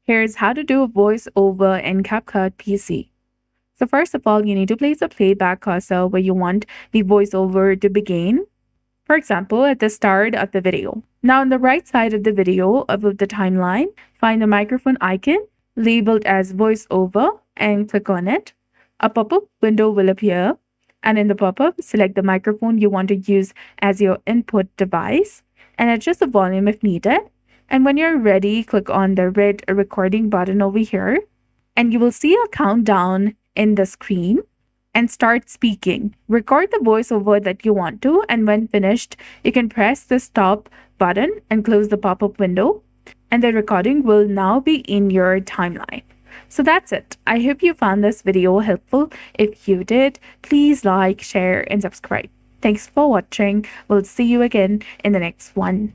Here's how to do a voiceover in CapCut PC. So first of all, you need to place a playback cursor where you want the voiceover to begin. For example, at the start of the video. Now on the right side of the video above the timeline, find the microphone icon labeled as voiceover and click on it. A pop-up window will appear, and in the pop-up, select the microphone you want to use as your input device and adjust the volume if needed. And when you're ready, click on the red recording button over here, and you will see a countdown in the screen and start speaking. Record the voiceover that you want to, and when finished, you can press the stop button and close the pop-up window, and the recording will now be in your timeline. So that's it. I hope you found this video helpful. If you did, please like, share, and subscribe. Thanks for watching. We'll see you again in the next one.